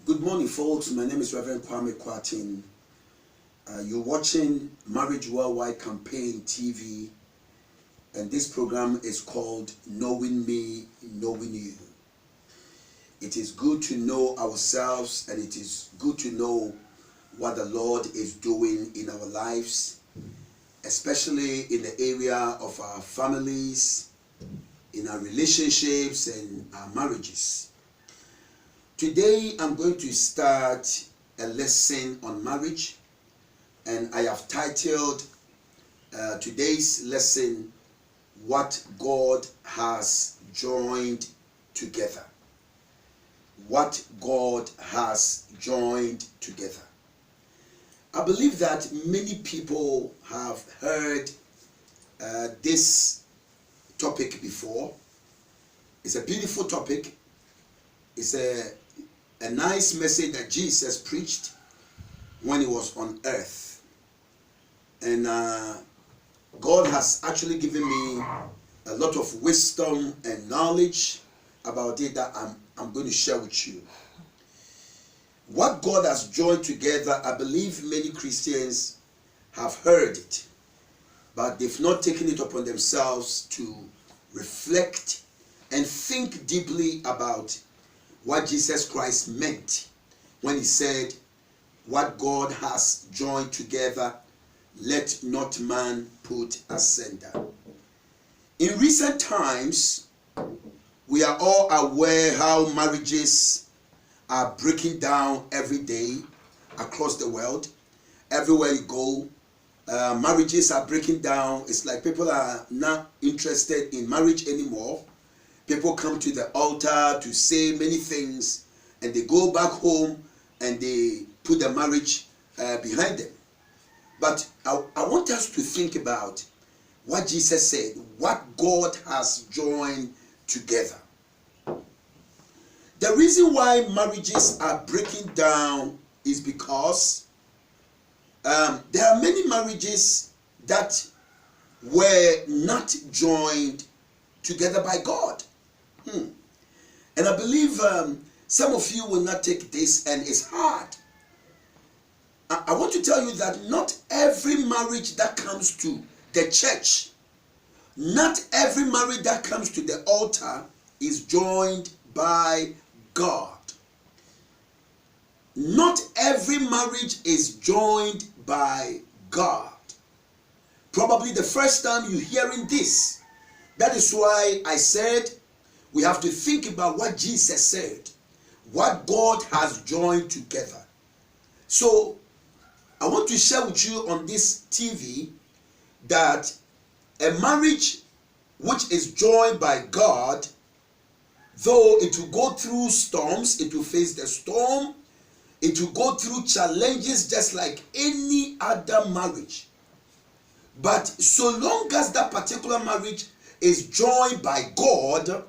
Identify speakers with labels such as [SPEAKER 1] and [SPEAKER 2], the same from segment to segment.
[SPEAKER 1] Good morning, folks. My name is Reverend Kwame Kwatin. You're watching Marriage Worldwide Campaign TV, and this program is called Knowing Me, Knowing You. It is good to know ourselves, and it is good to know what the Lord is doing in our lives, especially in the area of our families, in our relationships, and our marriages. Today I'm going to start a lesson on marriage, and I have titled today's lesson, What God Has Joined Together. What God has joined together. I believe that many people have heard this topic before. It's a beautiful topic. It's a nice message that Jesus preached when he was on earth. And God has actually given me a lot of wisdom and knowledge about it that I'm going to share with you. What God has joined together, I believe many Christians have heard it, but they've not taken it upon themselves to reflect and think deeply about what Jesus Christ meant when he said, what God has joined together, let not man put asunder. In recent times, we are all aware how marriages are breaking down every day across the world. Everywhere you go, marriages are breaking down. It's like people are not interested in marriage anymore. People come to the altar to say many things, and they go back home and they put the marriage behind them. But I want us to think about what Jesus said, what God has joined together. The reason why marriages are breaking down is because there are many marriages that were not joined together by God. And I believe some of you will not take this, and it's hard. I want to tell you that not every marriage that comes to the church, not every marriage that comes to the altar is joined by God. Not every marriage is joined by God. Probably the first time you're hearing this. That is why I said we have to think about what Jesus said, what God has joined together. So I want to share with you on this TV that a marriage which is joined by God, though it will go through storms, it will face the storm, it will go through challenges just like any other marriage. But so long as that particular marriage is joined by God,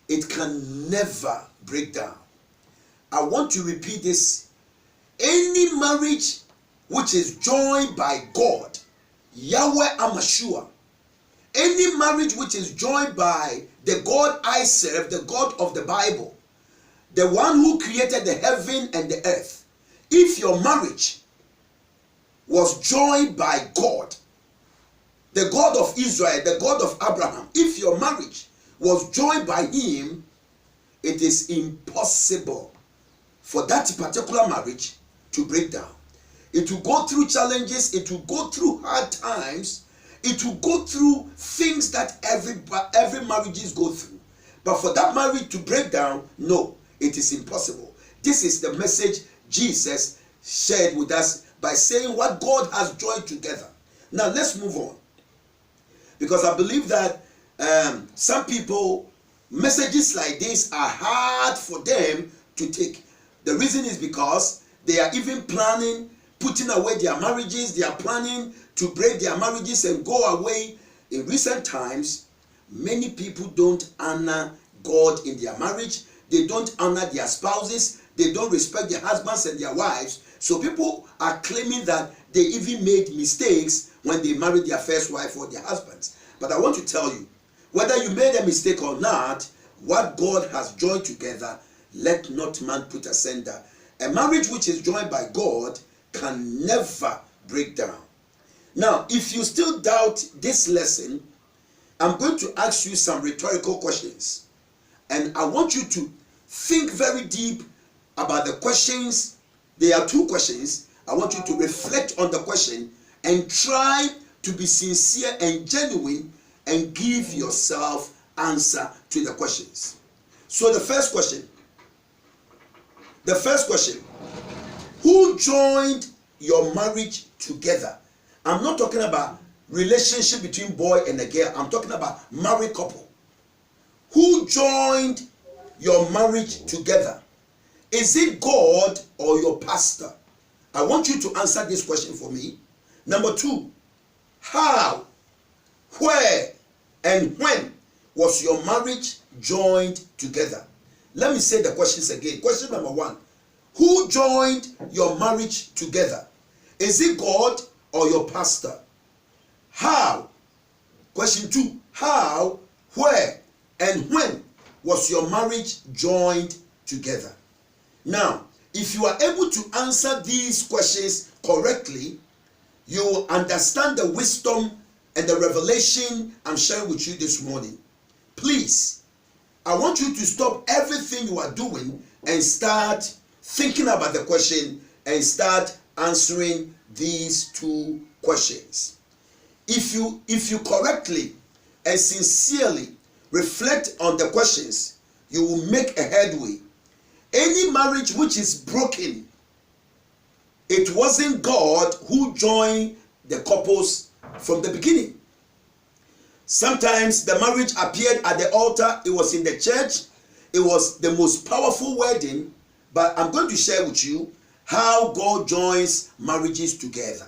[SPEAKER 1] it can never break down. I want to repeat this. Any marriage which is joined by God, Yahweh Amashua, any marriage which is joined by the God I serve, the God of the Bible, the one who created the heaven and the earth, if your marriage was joined by God, the God of Israel, the God of Abraham, if your marriage was joined by him, it is impossible for that particular marriage to break down. It will go through challenges, it will go through hard times, it will go through things that every marriages go through. But for that marriage to break down, no, it is impossible. This is the message Jesus shared with us by saying what God has joined together. Now let's move on, because I believe that some people, messages like this are hard for them to take. The reason is because they are even planning, putting away their marriages. They are planning to break their marriages and go away. In recent times, many people don't honor God in their marriage. They don't honor their spouses. They don't respect their husbands and their wives. So people are claiming that they even made mistakes when they married their first wife or their husbands. But I want to tell you, whether you made a mistake or not, what God has joined together, let not man put asunder. A marriage which is joined by God can never break down. Now, if you still doubt this lesson, I'm going to ask you some rhetorical questions. And I want you to think very deep about the questions. There are two questions. I want you to reflect on the question and try to be sincere and genuine and give yourself answer to the questions. So the first question, who joined your marriage together? I'm not talking about relationship between boy and a girl. I'm talking about married couple. Who joined your marriage together? Is it God or your pastor? I want you to answer this question for me. Number two, how, where, and when was your marriage joined together? Let me say the questions again. Question number one, who joined your marriage together? Is it God or your pastor? How? Question two, how, where, and when was your marriage joined together? Now, if you are able to answer these questions correctly, you will understand the wisdom and the revelation I'm sharing with you this morning. Please, I want you to stop everything you are doing and start thinking about the question and start answering these two questions. If you correctly and sincerely reflect on the questions, you will make a headway. Any marriage which is broken, it wasn't God who joined the couples from the beginning. Sometimes the marriage appeared at the altar, it was in the church, it was the most powerful wedding, but I'm going to share with you how God joins marriages together.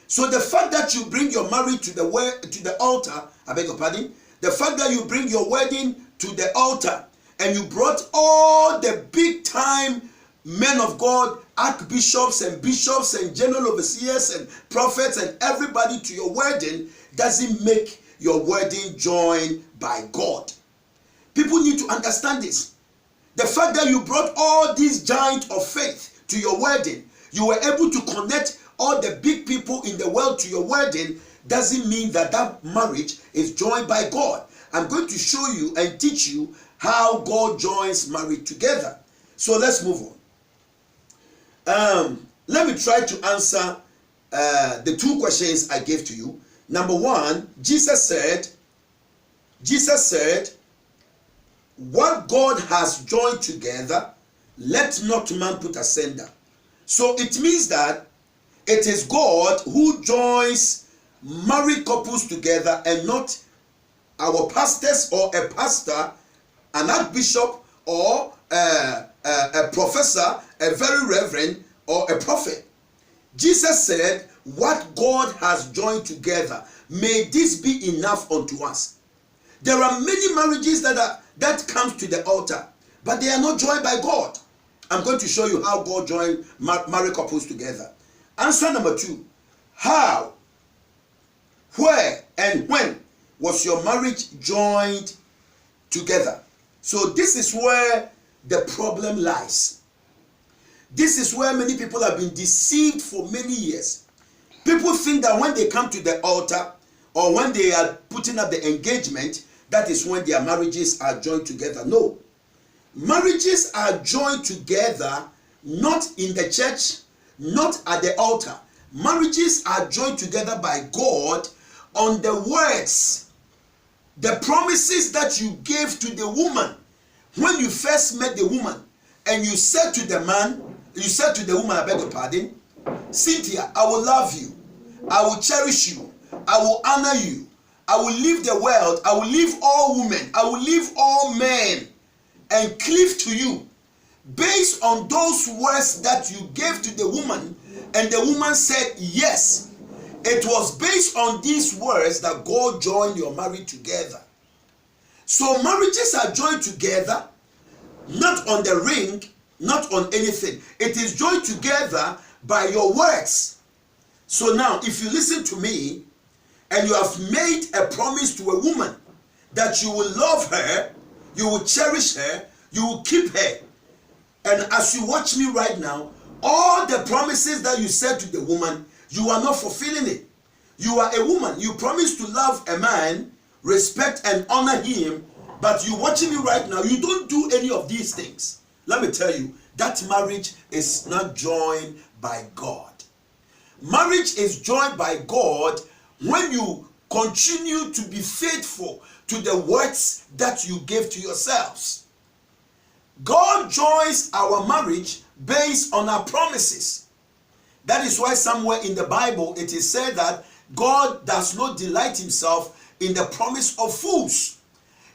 [SPEAKER 1] So the fact that you bring your marriage to the altar, I beg your pardon, the fact that you bring your wedding to the altar and you brought all the big time men of God, archbishops and bishops and general overseers and prophets and everybody to your wedding doesn't make your wedding joined by God. People need to understand this. The fact that you brought all these giants of faith to your wedding, you were able to connect all the big people in the world to your wedding, doesn't mean that that marriage is joined by God. I'm going to show you and teach you how God joins marriage together. So let's move on. Let me try to answer the two questions I gave to you. Number one, Jesus said, what God has joined together, let not man put asunder. So it means that it is God who joins married couples together and not our pastors or a pastor, an archbishop or a professor, a very reverend or a prophet. Jesus said, what God has joined together, may this be enough unto us. There are many marriages that comes to the altar, but they are not joined by God. I'm going to show you how God joined married couples together. Answer number two, how, where, and when was your marriage joined together? So this is where the problem lies. This is where many people have been deceived for many years. People think that when they come to the altar or when they are putting up the engagement, that is when their marriages are joined together. No. Marriages are joined together not in the church, not at the altar. Marriages are joined together by God on the words, the promises that you gave to the woman when you first met the woman, and you said to the man, you said to the woman, I beg your pardon, Cynthia, I will love you, I will cherish you, I will honor you, I will leave the world, I will leave all women, I will leave all men and cleave to you. Based on those words that you gave to the woman, and the woman said yes, it was based on these words that God joined your marriage together. So marriages are joined together, not on the ring, not on anything. It is joined together by your words. So now, if you listen to me, and you have made a promise to a woman that you will love her, you will cherish her, you will keep her, And as you watch me right now, all the promises that you said to the woman, you are not fulfilling it. You are a woman. You promised to love a man, respect and honor him, but you watching me right now, you don't do any of these things. Let me tell you, that marriage is not joined by God. Marriage is joined by God when you continue to be faithful to the words that you gave to yourselves. God joins our marriage based on our promises. That is why somewhere in the Bible it is said that God does not delight himself in the promise of fools.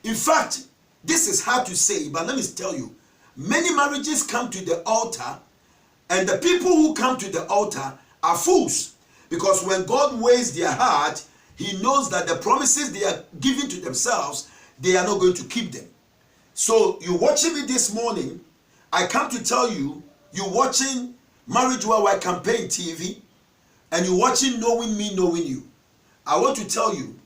[SPEAKER 1] In fact, this is hard to say, but let me tell you, many marriages come to the altar, and the people who come to the altar are fools. Because when God weighs their heart, he knows that the promises they are giving to themselves, they are not going to keep them. So you're watching me this morning, I come to tell you, you're watching Marriage Worldwide Campaign TV, and you're watching Knowing Me, Knowing You. I want to tell you,